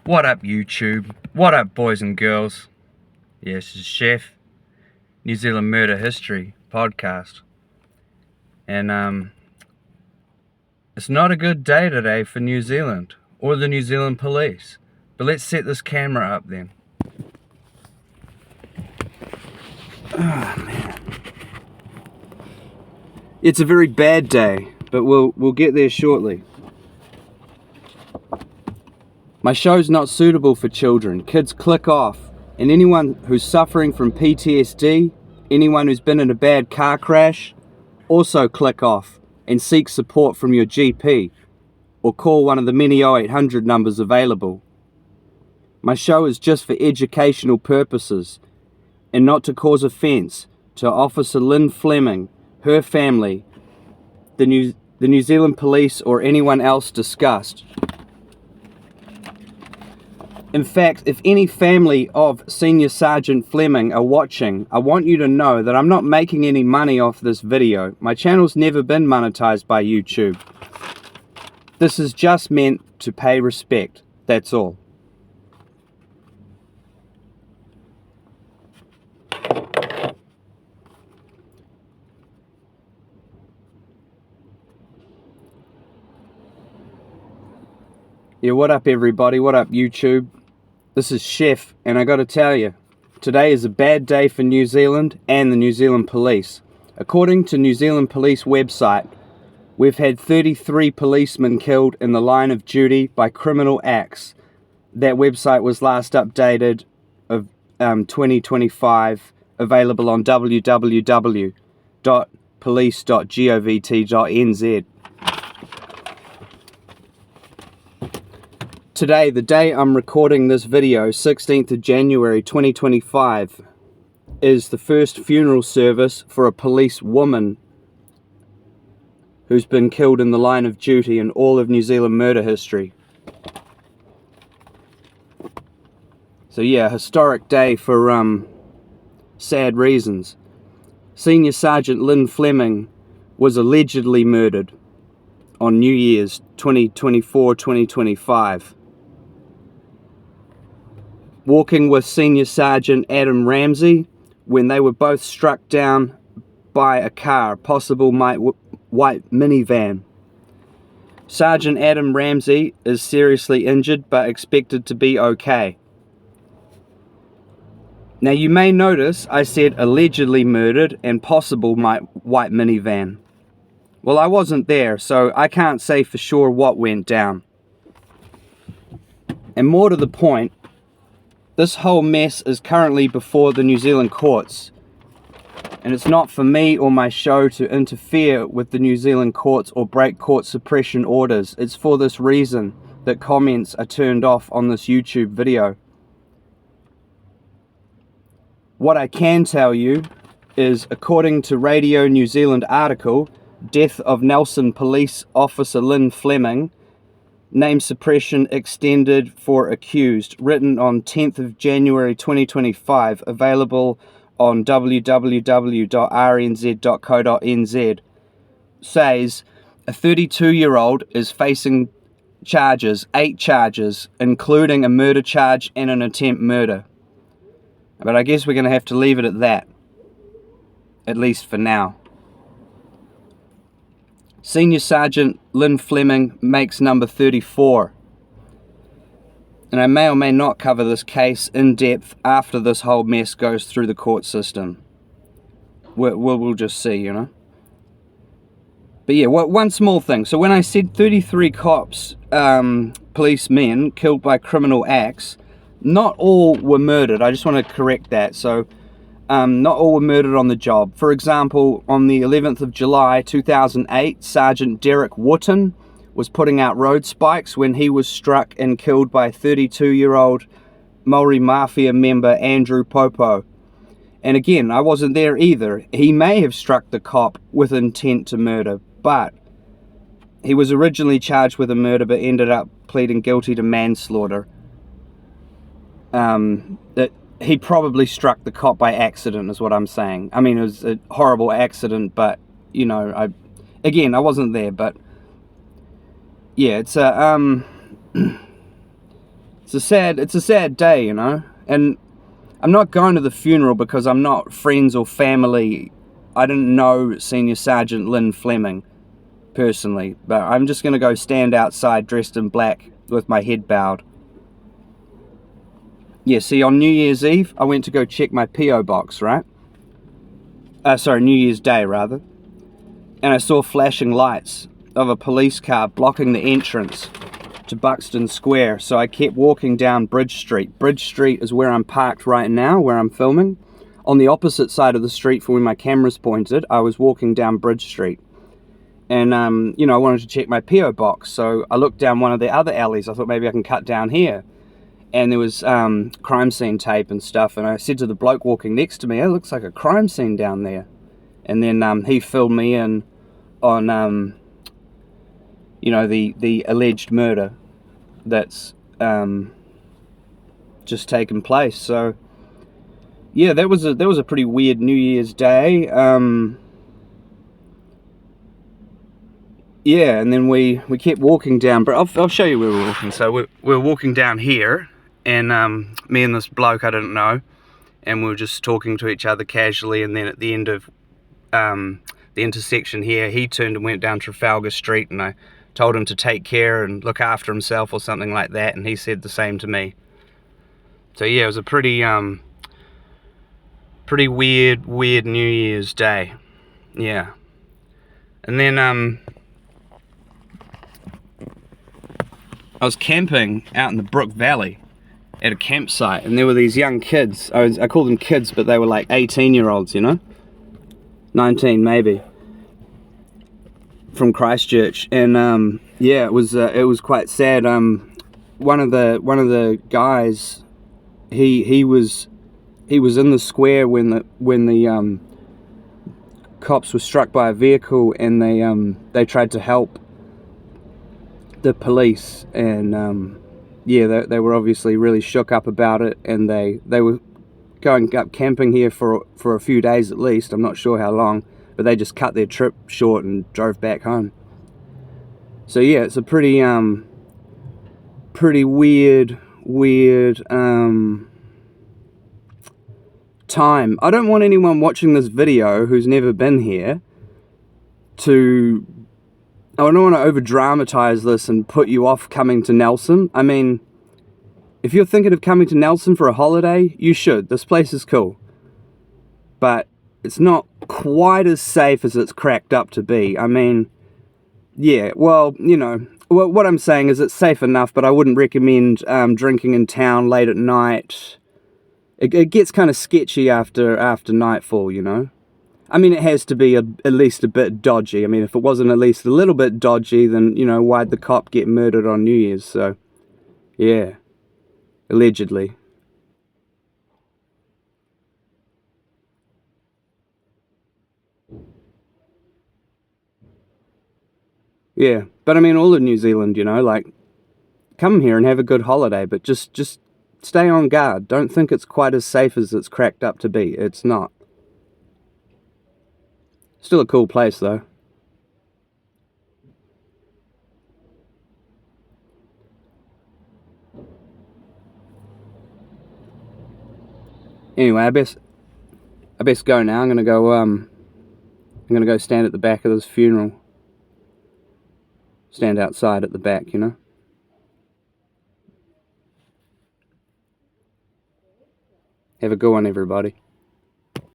What up, YouTube? What up, boys and girls? Yes, this is Chef, New Zealand Murder History podcast. And it's not a good day today for New Zealand or the New Zealand police. But let's set this camera up then. Oh man. It's a very bad day, but we'll get there shortly. My show's not suitable for children. Kids click off. And anyone who's suffering from PTSD, anyone who's been in a bad car crash, also click off and seek support from your GP or call one of the many 0800 numbers available. My show is just for educational purposes and not to cause offence to Officer Lyn Fleming, her family, the New Zealand police or anyone else discussed. In fact, if any family of Senior Sergeant Fleming are watching, I want you to know that I'm not making any money off this video. My channel's never been monetized by YouTube. This is just meant to pay respect, that's all. Yeah, what up everybody? What up YouTube? This is Chef, and I gotta tell you, today is a bad day for New Zealand and the New Zealand police. According to New Zealand police website, we've had 33 policemen killed in the line of duty by criminal acts. That website was last updated of 2025, available on www.police.govt.nz. Today, the day I'm recording this video, 16th of January 2025, is the first funeral service for a police woman who's been killed in the line of duty in all of New Zealand murder history. So yeah, historic day for sad reasons. Senior Sergeant Lyn Fleming was allegedly murdered on New Year's 2024-2025. Walking with Senior Sergeant Adam Ramsey when they were both struck down by a car, possible white minivan. Sergeant Adam Ramsey is seriously injured but expected to be okay. Now you may notice I said allegedly murdered and possible white minivan. Well, I wasn't there, so I can't say for sure what went down. And more to the point, this whole mess is currently before the New Zealand courts, and it's not for me or my show to interfere with the New Zealand courts or break court suppression orders. It's for this reason that comments are turned off on this YouTube video. What I can tell you is, according to Radio New Zealand article, Death of Nelson Police Officer Lyn Fleming, name suppression extended for accused, written on 10th of January 2025, available on www.rnz.co.nz, says a 32-year-old is facing charges, 8 charges, including a murder charge and an attempt murder. But I guess we're going to have to leave it at that, at least for now. Senior Sergeant Lyn Fleming makes number 34. And I may or may not cover this case in depth after this whole mess goes through the court system. We'll just see, you know. But yeah, one small thing. So when I said 33 cops, policemen killed by criminal acts, not all were murdered. I just want to correct that. So not all were murdered on the job. For example, on the 11th of July 2008, Sergeant Derek Wooten was putting out road spikes when he was struck and killed by 32-year-old Maori Mafia member Andrew Popo. And again, I wasn't there either. He may have struck the cop with intent to murder, but he was originally charged with a murder but ended up pleading guilty to manslaughter. He probably struck the cop by accident is what I'm saying. I mean, it was a horrible accident, but, you know, I wasn't there, but yeah, it's it's a sad day, you know. And I'm not going to the funeral because I'm not friends or family. I didn't know Senior Sergeant Lyn Fleming personally, but I'm just going to go stand outside dressed in black with my head bowed. Yeah, see, on New Year's Eve, I went to go check my P.O. box, right? Sorry, New Year's Day, rather. And I saw flashing lights of a police car blocking the entrance to Buxton Square, so I kept walking down Bridge Street. Bridge Street is where I'm parked right now, where I'm filming. On the opposite side of the street from where my camera's pointed, I was walking down Bridge Street. And, you know, I wanted to check my P.O. box, so I looked down one of the other alleys. I thought maybe I can cut down here. And there was crime scene tape and stuff, and I said to the bloke walking next to me, "It looks like a crime scene down there." And then he filled me in on, you know, the alleged murder that's just taken place. So yeah, that was a pretty weird New Year's Day. Yeah, and then we kept walking down, but I'll show you where we're walking. So we're walking down here, and me and this bloke I didn't know, and we were just talking to each other casually, and then at the end of the intersection here, he turned and went down Trafalgar Street, and I told him to take care and look after himself or something like that, and he said the same to me. So yeah, it was a pretty weird New Year's Day. Yeah. And then I was camping out in the Brook Valley at a campsite, and there were these young kids. I call them kids, but they were like 18-year-olds, you know, 19 maybe, from Christchurch. And yeah, it was quite sad. One of the guys, he was in the square when the cops were struck by a vehicle, and they tried to help the police, and yeah, they were obviously really shook up about it, and they were going up camping here for a few days at least. I'm not sure how long, but they just cut their trip short and drove back home. So yeah, it's a pretty weird time. I don't want anyone watching this video who's never been here to... I don't want to over-dramatize this and put you off coming to Nelson. I mean, if you're thinking of coming to Nelson for a holiday, you should. This place is cool. But it's not quite as safe as it's cracked up to be. I mean, yeah, well, you know, what I'm saying is it's safe enough, but I wouldn't recommend drinking in town late at night. It gets kind of sketchy after nightfall, you know. I mean, it has to be at least a bit dodgy. I mean, if it wasn't at least a little bit dodgy, then, you know, why'd the cop get murdered on New Year's? So, yeah, allegedly. Yeah, but I mean, all of New Zealand, you know, like, come here and have a good holiday, but just stay on guard. Don't think it's quite as safe as it's cracked up to be. It's not. Still a cool place, though. Anyway, I best go now. I'm gonna go stand at the back of this funeral. Stand outside at the back, you know. Have a good one, everybody.